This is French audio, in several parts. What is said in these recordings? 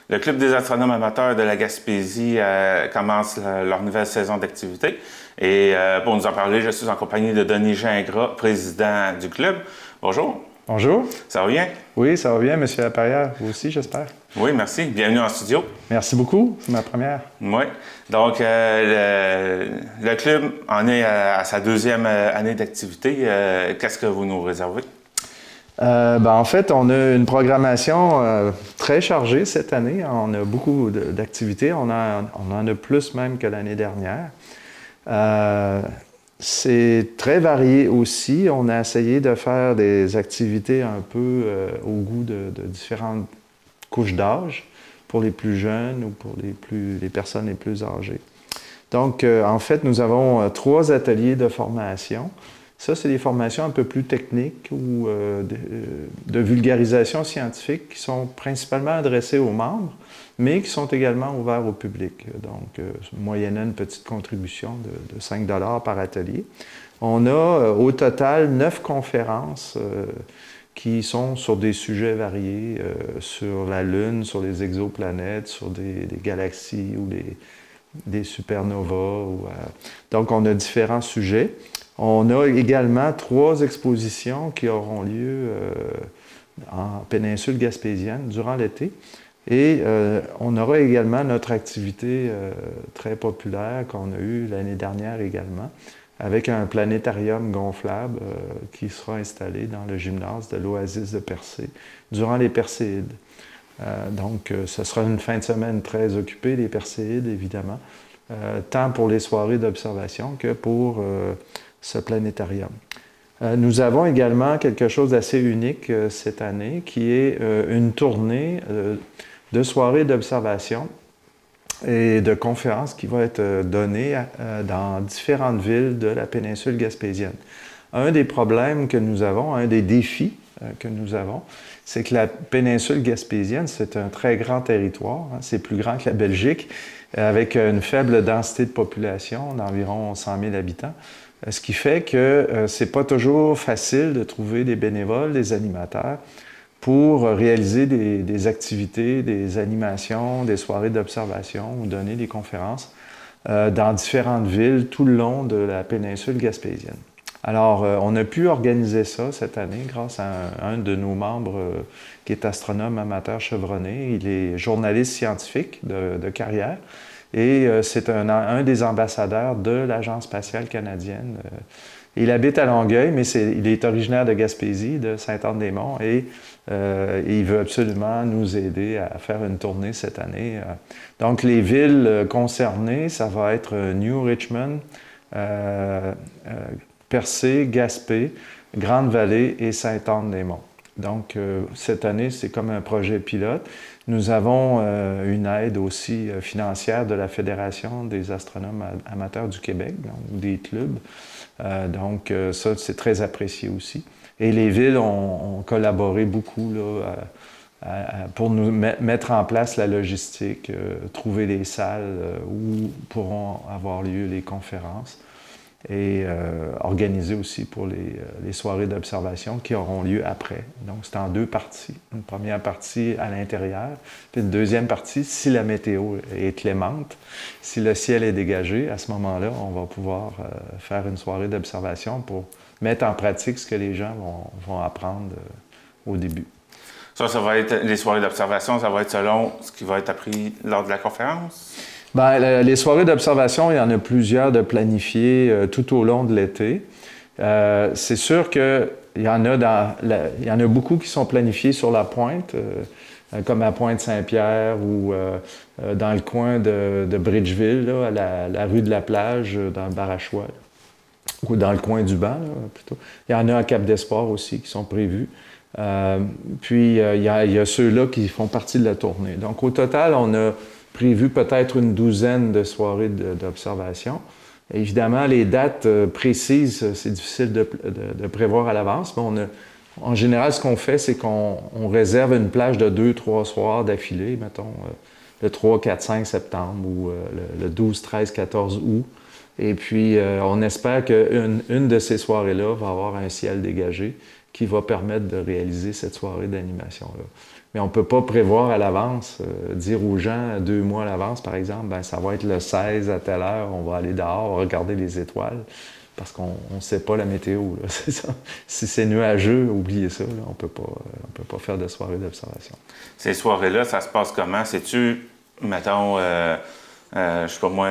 Le Club des astronomes amateurs de la Gaspésie commence leur nouvelle saison d'activité. Et pour nous en parler, je suis en compagnie de Denis Gingras, président du club. Bonjour. Bonjour. Ça va bien? Oui, ça va bien, M. Laperrière. Vous aussi, j'espère. Oui, merci. Bienvenue en studio. Merci beaucoup. C'est ma première. Oui. Donc, le club en est à sa deuxième année d'activité. Qu'est-ce que vous nous réservez? En fait, on a une programmation très chargée cette année. On a beaucoup d'activités. On en a plus même que l'année dernière. C'est très varié aussi. On a essayé de faire des activités un peu au goût de différentes couches d'âge, pour les plus jeunes ou pour les personnes les plus âgées. Donc, en fait, nous avons 3 ateliers de formation. Ça, c'est des formations un peu plus techniques ou de vulgarisation scientifique qui sont principalement adressées aux membres, mais qui sont également ouverts au public. Donc, moyennant une petite contribution de 5 $ par atelier. On a au total 9 conférences qui sont sur des sujets variés, sur la Lune, sur les exoplanètes, sur des galaxies ou des supernovas. Donc, on a différents sujets. On a également 3 expositions qui auront lieu en péninsule gaspésienne durant l'été. Et on aura également notre activité très populaire qu'on a eue l'année dernière également, avec un planétarium gonflable qui sera installé dans le gymnase de l'Oasis de Persée durant les Perséides. Donc, ce sera une fin de semaine très occupée, les Perséides, évidemment, tant pour les soirées d'observation que pour ce planétarium. Nous avons également quelque chose d'assez unique cette année, qui est une tournée de soirées d'observation et de conférences qui va être donnée dans différentes villes de la péninsule gaspésienne. Un des problèmes que nous avons, un des défis que nous avons, c'est que la péninsule gaspésienne, c'est un très grand territoire, hein, c'est plus grand que la Belgique, avec une faible densité de population d'environ 100 000 habitants. Ce qui fait que c'est pas toujours facile de trouver des bénévoles, des animateurs, pour réaliser des activités, des animations, des soirées d'observation ou donner des conférences dans différentes villes tout le long de la péninsule gaspésienne. Alors, on a pu organiser ça cette année grâce à un de nos membres qui est astronome amateur chevronné. Il est journaliste scientifique de carrière. Et c'est un des ambassadeurs de l'Agence spatiale canadienne. Il habite à Longueuil, mais il est originaire de Gaspésie, de Sainte-Anne-des-Monts, et il veut absolument nous aider à faire une tournée cette année. Donc, les villes concernées, ça va être New Richmond, Percé, Gaspé, Grande-Vallée et Sainte-Anne-des-Monts. Donc, cette année, c'est comme un projet pilote. Nous avons une aide aussi financière de la Fédération des astronomes amateurs du Québec, donc des clubs. Donc, ça, c'est très apprécié aussi. Et les villes ont collaboré beaucoup là, pour nous mettre en place la logistique, trouver les salles où pourront avoir lieu les conférences. Et organisé aussi pour les soirées d'observation qui auront lieu après. Donc, c'est en 2 parties. Une première partie à l'intérieur, puis une deuxième partie, si la météo est clémente, si le ciel est dégagé, à ce moment-là, on va pouvoir faire une soirée d'observation pour mettre en pratique ce que les gens vont apprendre au début. Ça va être les soirées d'observation, ça va être selon ce qui va être appris lors de la conférence? Bien, les soirées d'observation, il y en a plusieurs de planifiées tout au long de l'été. C'est sûr qu'il y en a beaucoup qui sont planifiées sur la pointe, comme à Pointe-Saint-Pierre ou dans le coin de Bridgeville, là, à la rue de la Plage, dans le Barachois, ou dans le coin du Banc, là, plutôt. Il y en a à Cap-d'Espoir aussi qui sont prévus. Puis, il y a ceux-là qui font partie de la tournée. Donc, au total, on a prévu peut-être une douzaine de soirées d'observation. Évidemment, les dates précises, c'est difficile de prévoir à l'avance, mais en général, ce qu'on fait, c'est qu'on réserve une plage de 2-3 soirs d'affilée, mettons le 3, 4, 5 septembre ou le 12, 13, 14 août. Et puis, on espère qu'une de ces soirées-là va avoir un ciel dégagé qui va permettre de réaliser cette soirée d'animation-là. Mais on ne peut pas prévoir à l'avance, dire aux gens 2 mois à l'avance, par exemple, ben, ça va être le 16 à telle heure, on va aller dehors, regarder les étoiles, parce qu'on ne sait pas la météo, c'est ça. Si c'est nuageux, oubliez ça, là, on peut pas faire de soirée d'observation. Ces soirées-là, ça se passe comment? C'est-tu, mettons, je sais pas moi,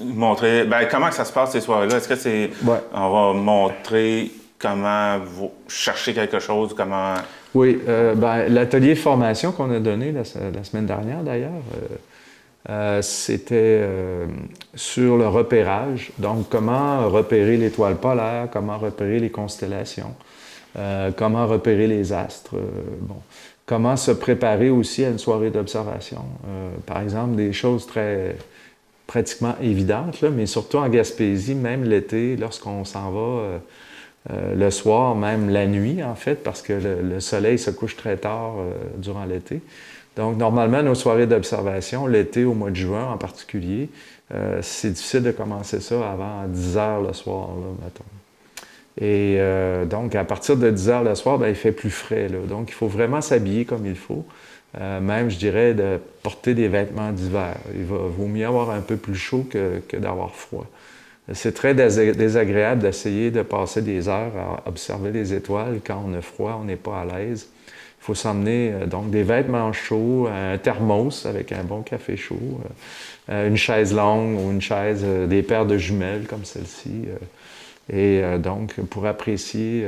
montrer... Ben, comment que ça se passe ces soirées-là? Est-ce que c'est... Ouais. On va montrer comment vous cherchez quelque chose, comment... Oui, ben, l'atelier formation qu'on a donné la semaine dernière, d'ailleurs, c'était sur le repérage. Donc, comment repérer l'étoile polaire, comment repérer les constellations, comment repérer les astres. Bon. Comment se préparer aussi à une soirée d'observation. Par exemple, des choses pratiquement évidentes, là, mais surtout en Gaspésie, même l'été, lorsqu'on s'en va le soir, même la nuit, en fait, parce que le soleil se couche très tard durant l'été. Donc, normalement, nos soirées d'observation, l'été, au mois de juin en particulier, c'est difficile de commencer ça avant 10 heures le soir, là, mettons. Et donc, à partir de 10 heures le soir, ben, il fait plus frais, là. Donc, il faut vraiment s'habiller comme il faut. Même, je dirais, de porter des vêtements d'hiver. Il vaut mieux avoir un peu plus chaud que d'avoir froid. C'est très désagréable d'essayer de passer des heures à observer les étoiles. Quand on a froid, on n'est pas à l'aise. Il faut s'emmener donc des vêtements chauds, un thermos avec un bon café chaud, une chaise longue ou une chaise, des paires de jumelles comme celle-ci. Et donc, pour apprécier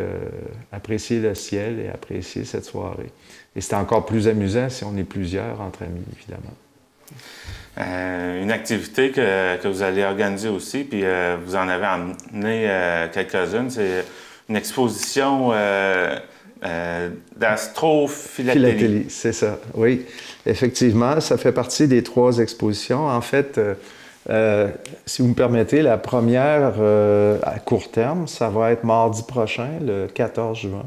le ciel et apprécier cette soirée. Et c'est encore plus amusant si on est plusieurs entre amis, évidemment. Une activité que vous allez organiser aussi, puis vous en avez emmené quelques-unes, c'est une exposition d'astrophilatélie. C'est ça, oui. Effectivement, ça fait partie des 3 expositions. En fait, si vous me permettez, la première à court terme, ça va être mardi prochain, le 14 juin,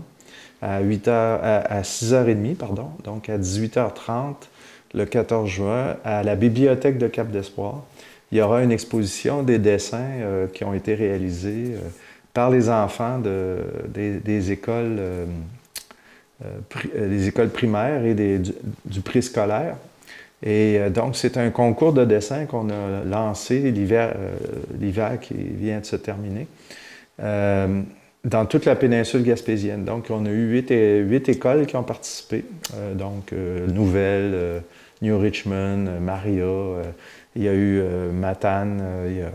à 6h30, pardon, donc à 18h30, le 14 juin, à la bibliothèque de Cap d'Espoir. Il y aura une exposition des dessins qui ont été réalisés par les enfants des écoles primaires et du préscolaire. Et donc, c'est un concours de dessin qu'on a lancé l'hiver qui vient de se terminer dans toute la péninsule gaspésienne. Donc, on a eu 8 écoles qui ont participé. Donc, Nouvelle, New Richmond, Maria, il y a eu Matane, il y a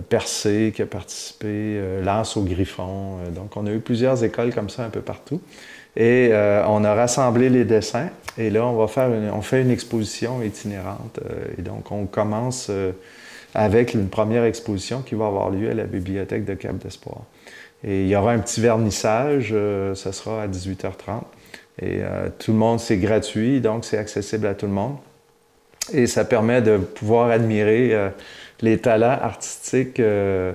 Percé qui a participé, Lance au Griffon. Donc, on a eu plusieurs écoles comme ça un peu partout. Et on a rassemblé les dessins. Et là, on fait une exposition itinérante. Et donc, on commence avec une première exposition qui va avoir lieu à la bibliothèque de Cap d'Espoir. Et il y aura un petit vernissage, ça sera à 18h30. Et tout le monde, c'est gratuit, donc c'est accessible à tout le monde. Et ça permet de pouvoir admirer les talents artistiques de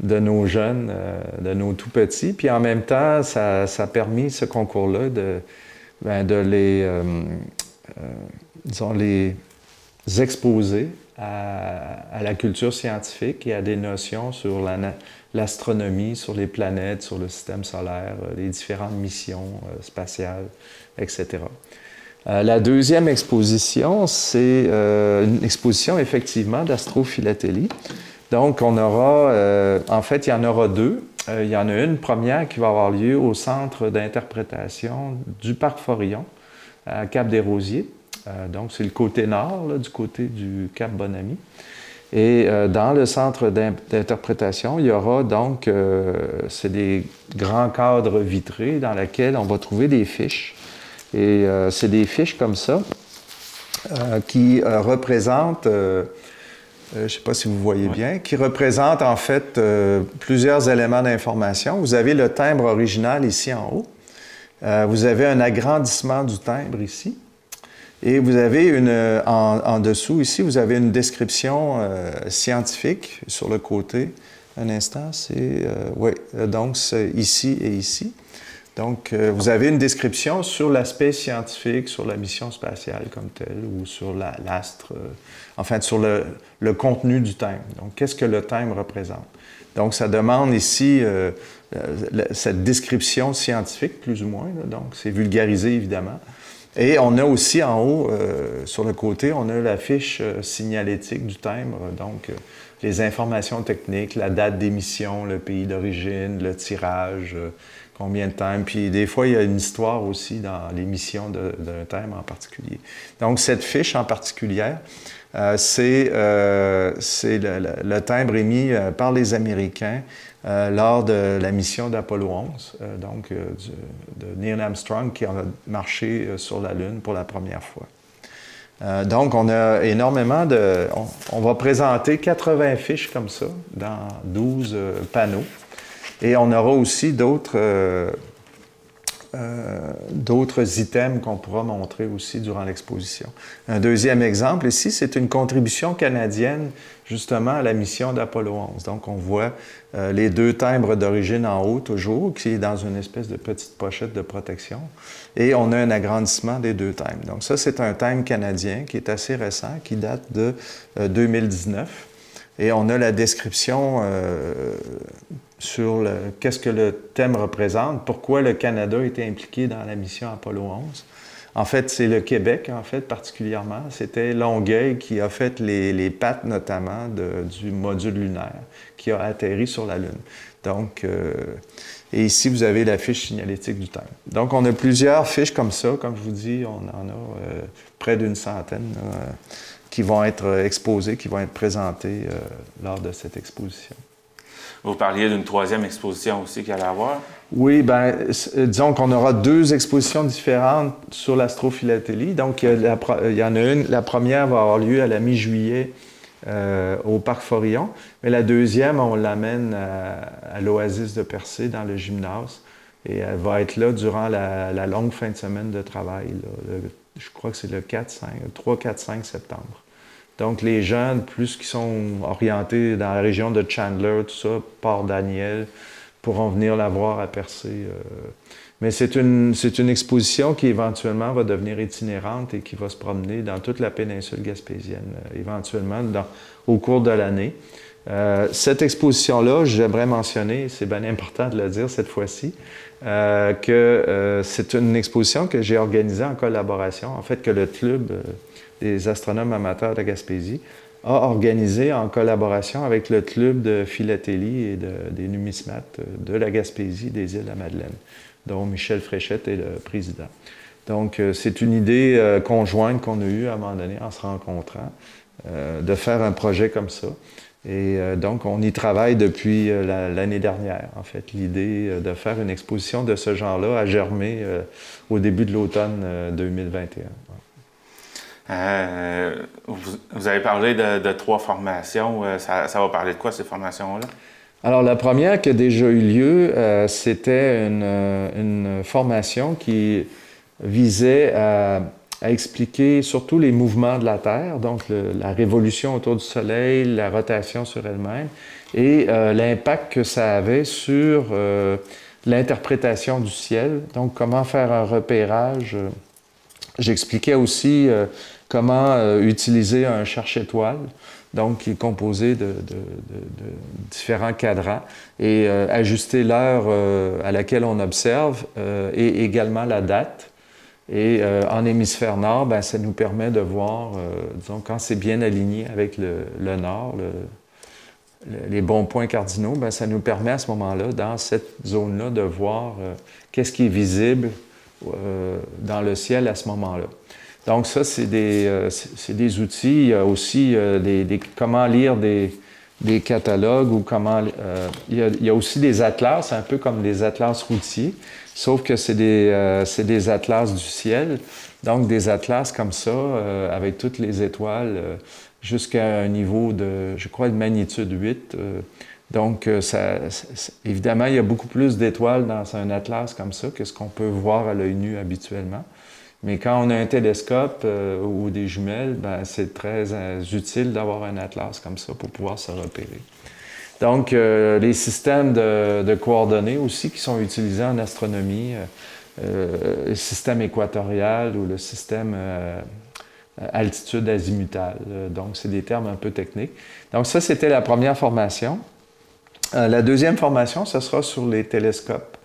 nos jeunes, de nos tout-petits. Puis en même temps, ça a permis, ce concours-là, de les exposer à la culture scientifique et à des notions sur l'astronomie, sur les planètes, sur le système solaire, les différentes missions spatiales, etc. La deuxième exposition, c'est une exposition effectivement d'astrophilatélie. Donc, on aura, en fait, il y en aura 2. Il y en a une première qui va avoir lieu au centre d'interprétation du Parc Forillon, à Cap-des-Rosiers. Donc, c'est le côté nord, là, du côté du Cap Bonamy. Et dans le centre d'interprétation, il y aura donc, c'est des grands cadres vitrés dans lesquels on va trouver des fiches. Et c'est des fiches comme ça qui représentent, je ne sais pas si vous voyez bien, qui représentent en fait plusieurs éléments d'information. Vous avez le timbre original ici en haut. Vous avez un agrandissement du timbre ici. Et vous avez en dessous ici, vous avez une description scientifique sur le côté. Un instant, c'est... oui, donc c'est ici et ici. Donc, vous avez une description sur l'aspect scientifique, sur la mission spatiale comme telle, ou sur l'astre, enfin, sur le contenu du timbre. Donc, qu'est-ce que le timbre représente? Donc, ça demande ici cette description scientifique, plus ou moins. Là. Donc, c'est vulgarisé, évidemment. Et on a aussi en haut, sur le côté, on a la fiche signalétique du timbre. Donc, les informations techniques, la date d'émission, le pays d'origine, le tirage, combien de timbres. Puis des fois, il y a une histoire aussi dans l'émission d'un timbre en particulier. Donc, cette fiche en particulier, c'est le timbre émis par les Américains lors de la mission d'Apollo 11, de Neil Armstrong qui a marché sur la Lune pour la première fois. Donc, on a énormément de... On va présenter 80 fiches comme ça dans 12 panneaux. Et on aura aussi d'autres items qu'on pourra montrer aussi durant l'exposition. Un deuxième exemple ici, c'est une contribution canadienne justement à la mission d'Apollo 11. Donc, on voit les deux timbres d'origine en haut toujours, qui est dans une espèce de petite pochette de protection. Et on a un agrandissement des deux timbres. Donc, ça, c'est un timbre canadien qui est assez récent, qui date de 2019. Et on a la description sur qu'est-ce que le thème représente, pourquoi le Canada était impliqué dans la mission Apollo 11. En fait, c'est le Québec, en fait, particulièrement. C'était Longueuil qui a fait les pattes, notamment, du module lunaire qui a atterri sur la Lune. Donc, et ici, vous avez la fiche signalétique du timbre. Donc, on a plusieurs fiches comme ça. Comme je vous dis, on en a près d'une centaine qui vont être exposées, qui vont être présentées lors de cette exposition. Vous parliez d'une troisième exposition aussi qu'il allait avoir? Oui, bien, disons qu'on aura deux expositions différentes sur l'astrophilatélie. Donc, il y en a une, la première va avoir lieu à la mi-juillet au Parc Forillon, mais la deuxième, on l'amène à l'Oasis de Percé, dans le gymnase, et elle va être là durant la longue fin de semaine de travail. Là, je crois que c'est le 3, 4, 5 septembre. Donc, les jeunes, plus qui sont orientés dans la région de Chandler, tout ça, Port-Daniel, pourront venir la voir à Percé. Mais c'est une exposition qui, éventuellement, va devenir itinérante et qui va se promener dans toute la péninsule gaspésienne, éventuellement, au cours de l'année. Cette exposition-là, j'aimerais mentionner, c'est bien important de le dire cette fois-ci, que c'est une exposition que j'ai organisée en collaboration, en fait, que le club des astronomes amateurs de Gaspésie a organisé en collaboration avec le club de philatélie et des numismates de la Gaspésie, des Îles-de-la-Madeleine, dont Michel Fréchette est le président. Donc, c'est une idée conjointe qu'on a eue à un moment donné en se rencontrant, de faire un projet comme ça. Et donc, on y travaille depuis l'année dernière, en fait. L'idée de faire une exposition de ce genre-là a germé au début de l'automne 2021. Vous avez parlé de 3 formations. Ça va parler de quoi, ces formations-là? Alors, la première qui a déjà eu lieu, c'était une formation qui visait à expliquer surtout les mouvements de la Terre, donc la révolution autour du Soleil, la rotation sur elle-même, et l'impact que ça avait sur l'interprétation du ciel, donc comment faire un repérage. J'expliquais aussi comment utiliser un cherche-étoile, donc qui est composé de différents cadrans, et ajuster l'heure à laquelle on observe et également la date. Et en hémisphère nord, ben, ça nous permet de voir, disons, quand c'est bien aligné avec le nord, les bons points cardinaux, ben, ça nous permet à ce moment-là, dans cette zone-là, de voir qu'est-ce qui est visible dans le ciel à ce moment-là. Donc ça, c'est des outils. Il y a aussi comment lire des catalogues ou comment... il y a aussi des atlas, un peu comme des atlas routiers, sauf que c'est des atlas du ciel. Donc des atlas comme ça, avec toutes les étoiles, jusqu'à un niveau de, je crois, de magnitude 8. Donc, évidemment, il y a beaucoup plus d'étoiles dans un atlas comme ça que ce qu'on peut voir à l'œil nu habituellement. Mais quand on a un télescope ou des jumelles, ben, c'est très utile d'avoir un atlas comme ça pour pouvoir se repérer. Donc, les systèmes de coordonnées aussi qui sont utilisés en astronomie, le système équatorial ou le système altitude azimutale. Donc, c'est des termes un peu techniques. Donc, ça, c'était la première formation. La deuxième formation, ce sera sur les télescopes.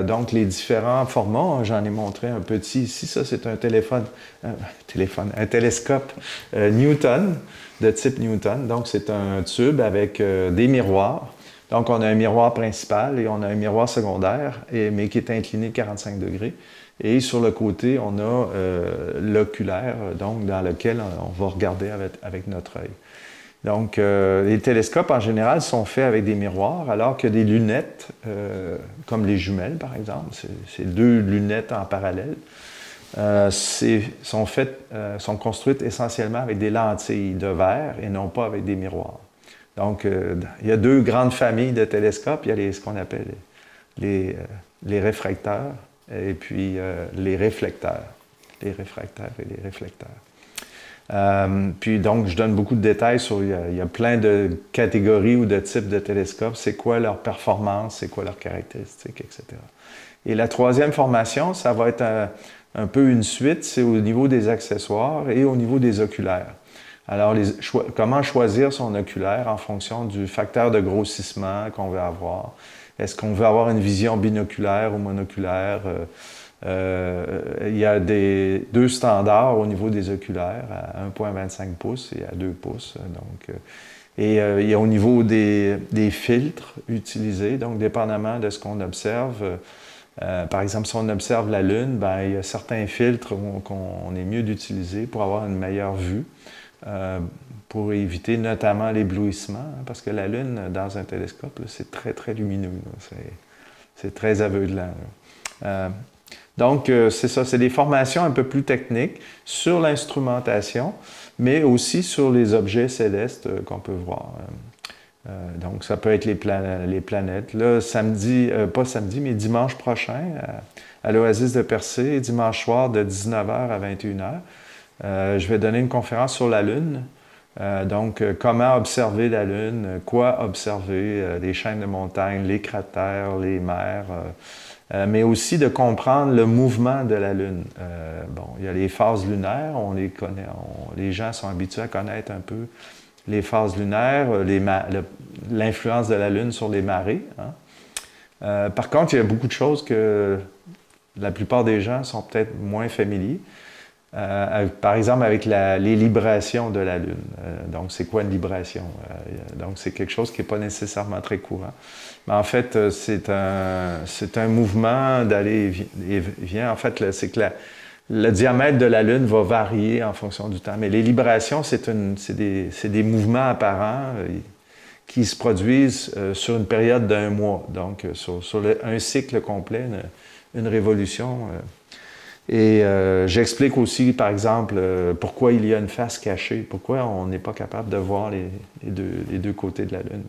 Donc, les différents formats, j'en ai montré un petit ici. Ça, c'est un un télescope Newton, de type Newton. Donc, c'est un tube avec des miroirs. Donc, on a un miroir principal et on a un miroir secondaire, mais qui est incliné de 45 degrés. Et sur le côté, on a l'oculaire, donc dans lequel on va regarder avec notre œil. Donc, les télescopes, en général, sont faits avec des miroirs, alors que des lunettes, comme les jumelles, par exemple, c'est deux lunettes en parallèle, sont construites essentiellement avec des lentilles de verre et non pas avec des miroirs. Donc, il y a deux grandes familles de télescopes. Il y a ce qu'on appelle les réfracteurs et puis les réflecteurs. Les réfracteurs et les réflecteurs. Puis donc, je donne beaucoup de détails sur, il y a plein de catégories ou de types de télescopes, c'est quoi leur performance, c'est quoi leurs caractéristiques, etc. Et la troisième formation, ça va être un peu une suite, c'est au niveau des accessoires et au niveau des oculaires. Alors, comment choisir son oculaire en fonction du facteur de grossissement qu'on veut avoir? Est-ce qu'on veut avoir une vision binoculaire ou monoculaire? Il y a deux standards au niveau des oculaires, à 1,25 pouces et à 2 pouces. Donc, il y a au niveau des filtres utilisés, donc dépendamment de ce qu'on observe. Par exemple, si on observe la Lune, ben, il y a certains filtres qu'on est mieux d'utiliser pour avoir une meilleure vue, pour éviter notamment l'éblouissement, hein, parce que la Lune, dans un télescope, c'est très, très lumineux. C'est très aveuglant. Donc, c'est ça, c'est des formations un peu plus techniques sur l'instrumentation, mais aussi sur les objets célestes qu'on peut voir. Donc, ça peut être les planètes. Là, pas samedi, mais dimanche prochain, à l'Oasis de Percé, dimanche soir de 19h à 21h, je vais donner une conférence sur la Lune. Donc, comment observer la Lune, quoi observer, les chaînes de montagnes, les cratères, les mers, mais aussi de comprendre le mouvement de la Lune. Bon, il y a les phases lunaires, on les connaît, les gens sont habitués à connaître un peu les phases lunaires, l'influence de la Lune sur les marées. Hein. Par contre, il y a beaucoup de choses que la plupart des gens sont peut-être moins familiers. Par exemple, avec les librations de la Lune. Donc, c'est quoi une libration? Donc, c'est quelque chose qui n'est pas nécessairement très courant. Mais en fait, c'est un mouvement d'aller et vient. En fait, c'est que le diamètre de la Lune va varier en fonction du temps. Mais les librations, c'est des mouvements apparents qui se produisent sur une période d'un mois. Donc, sur un cycle complet, une révolution. Et j'explique aussi, par exemple, pourquoi il y a une face cachée, pourquoi on n'est pas capable de voir les deux côtés de la Lune.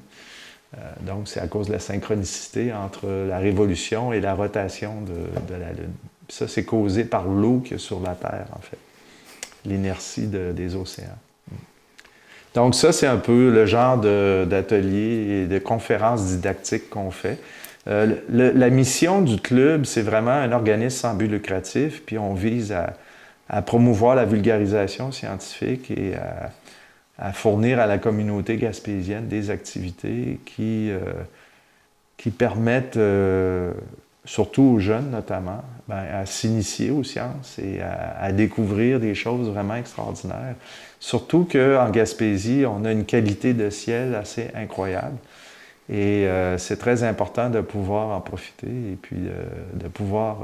Donc, c'est à cause de la synchronicité entre la révolution et la rotation de la Lune. Puis ça, c'est causé par l'eau qu'il y a sur la Terre, en fait, l'inertie des océans. Donc, ça, c'est un peu le genre d'ateliers et de conférences didactiques qu'on fait. La mission du club, c'est vraiment un organisme sans but lucratif, puis on vise à promouvoir la vulgarisation scientifique et à fournir à la communauté gaspésienne des activités qui permettent, surtout aux jeunes notamment, à s'initier aux sciences et à découvrir des choses vraiment extraordinaires. Surtout qu'en Gaspésie, on a une qualité de ciel assez incroyable. Et c'est très important de pouvoir en profiter et puis de pouvoir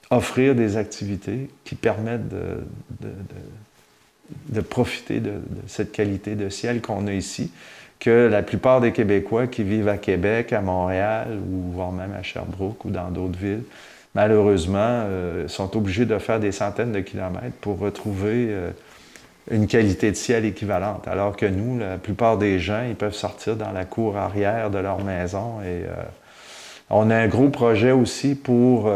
offrir des activités qui permettent de profiter de cette qualité de ciel qu'on a ici, que la plupart des Québécois qui vivent à Québec, à Montréal ou voire même à Sherbrooke ou dans d'autres villes, malheureusement, sont obligés de faire des centaines de kilomètres pour retrouver une qualité de ciel équivalente. Alors que nous, la plupart des gens, ils peuvent sortir dans la cour arrière de leur maison. Et on a un gros projet aussi pour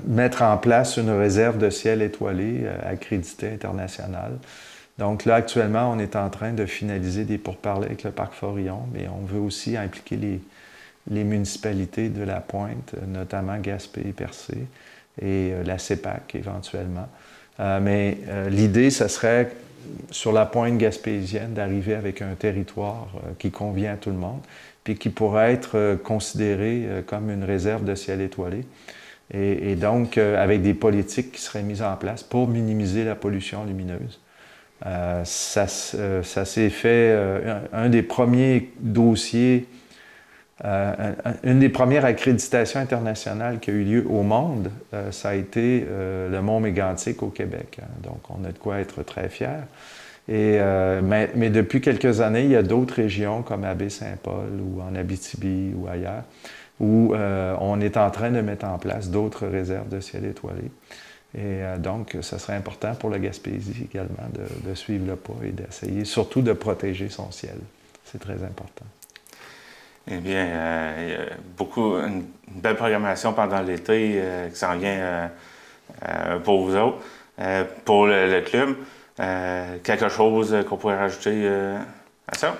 mettre en place une réserve de ciel étoilé accréditée internationale. Donc là, actuellement, on est en train de finaliser des pourparlers avec le Parc Forillon, mais on veut aussi impliquer les municipalités de la Pointe, notamment Gaspé et Percé, et la CEPAC éventuellement. Mais l'idée, ce serait sur la pointe gaspésienne, d'arriver avec un territoire qui convient à tout le monde, puis qui pourrait être considéré comme une réserve de ciel étoilé. Et donc, avec des politiques qui seraient mises en place pour minimiser la pollution lumineuse. Ça s'est fait, un des premiers dossiers, une des premières accréditations internationales qui a eu lieu au monde, ça a été le Mont Mégantic au Québec. Donc, on a de quoi être très fiers. Mais depuis quelques années, il y a d'autres régions comme à Baie-Saint-Paul ou en Abitibi ou ailleurs où on est en train de mettre en place d'autres réserves de ciel étoilé. Et donc, ça serait important pour la Gaspésie également de suivre le pas et d'essayer surtout de protéger son ciel. C'est très important. Eh bien, il y a une belle programmation pendant l'été qui s'en vient pour vous autres, pour le club. Quelque chose qu'on pourrait rajouter à ça?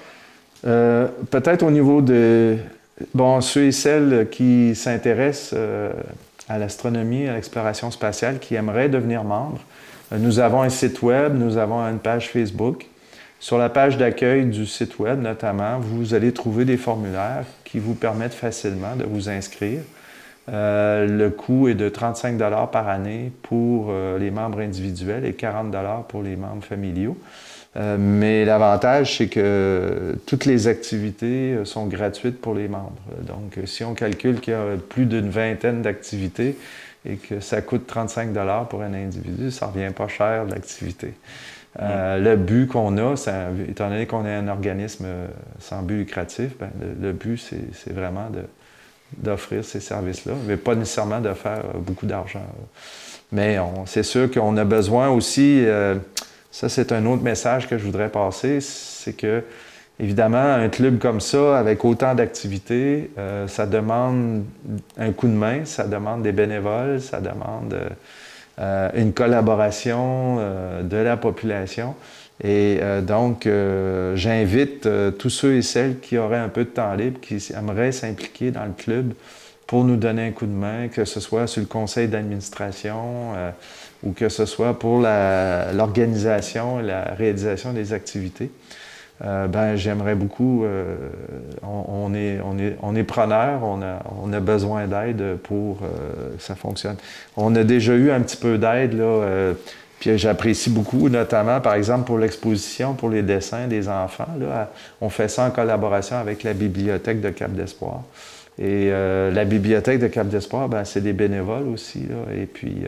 Peut-être au niveau de ceux et celles qui s'intéressent à l'astronomie, à l'exploration spatiale, qui aimeraient devenir membres. Nous avons un site web, nous avons une page Facebook. Sur la page d'accueil du site web, notamment, vous allez trouver des formulaires qui vous permettent facilement de vous inscrire. Le coût est de 35 $ par année pour les membres individuels et 40 $ pour les membres familiaux. Mais l'avantage, c'est que toutes les activités sont gratuites pour les membres. Donc, si on calcule qu'il y a plus d'une vingtaine d'activités et que ça coûte 35 $ pour un individu, ça ne revient pas cher l'activité. Le but qu'on a, étant donné qu'on est un organisme sans but lucratif, le but, c'est vraiment d'offrir ces services-là, mais pas nécessairement de faire beaucoup d'argent. Mais c'est sûr qu'on a besoin aussi, ça c'est un autre message que je voudrais passer, c'est que, évidemment, un club comme ça, avec autant d'activités, ça demande un coup de main, ça demande des bénévoles, ça demande une collaboration de la population. Et donc, j'invite tous ceux et celles qui auraient un peu de temps libre, qui aimeraient s'impliquer dans le club pour nous donner un coup de main, que ce soit sur le conseil d'administration ou que ce soit pour l'organisation et la réalisation des activités. J'aimerais beaucoup, on est preneur, on a besoin d'aide pour que ça fonctionne. On a déjà eu un petit peu d'aide, là, puis j'apprécie beaucoup, notamment, par exemple, pour l'exposition, pour les dessins des enfants. Là, on fait ça en collaboration avec la bibliothèque de Cap d'Espoir. Et la bibliothèque de Cap d'Espoir, c'est des bénévoles aussi, là, et puis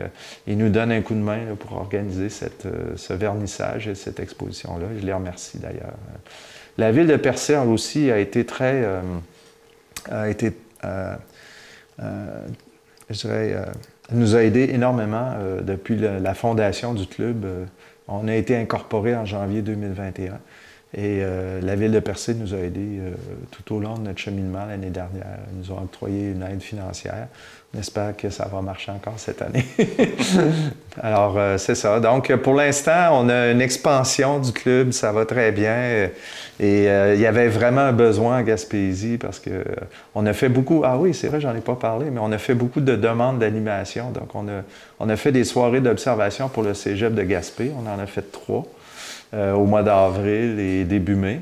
ils nous donnent un coup de main là, pour organiser ce vernissage et cette exposition-là. Je les remercie d'ailleurs. La ville de Percé aussi a été très... je dirais, nous a aidé énormément depuis la fondation du club. On a été incorporé en janvier 2021. Et la ville de Percé nous a aidés tout au long de notre cheminement l'année dernière. Ils nous ont octroyé une aide financière. On espère que ça va marcher encore cette année. Alors, c'est ça. Donc, pour l'instant, on a une expansion du club. Ça va très bien. Et il y avait vraiment un besoin en Gaspésie parce qu'on a fait beaucoup... Ah oui, c'est vrai, j'en ai pas parlé, mais on a fait beaucoup de demandes d'animation. Donc, on a fait des soirées d'observation pour le cégep de Gaspé. On en a fait 3. Au mois d'avril et début mai.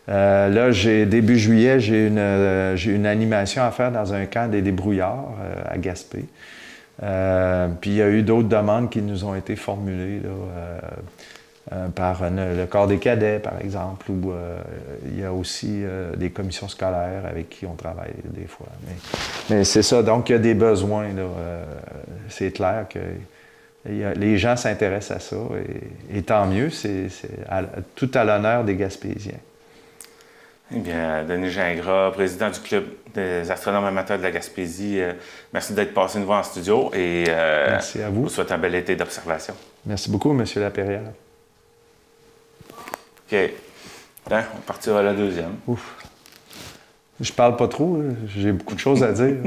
Là, début juillet, j'ai une animation à faire dans un camp des débrouillards à Gaspé. Puis il y a eu d'autres demandes qui nous ont été formulées là, par le corps des cadets, par exemple, ou il y a aussi des commissions scolaires avec qui on travaille des fois. Mais c'est ça, donc il y a des besoins. C'est clair que les gens s'intéressent à ça et tant mieux, c'est tout à l'honneur des Gaspésiens. Eh bien, Denis Gingras, président du Club des astronomes amateurs de la Gaspésie, merci d'être passé nous voir en studio et merci à vous. Je vous souhaite un bel été d'observation. Merci beaucoup, M. Lapérière. OK. Hein, on partira à la deuxième. Ouf. Je parle pas trop, j'ai beaucoup de choses à dire.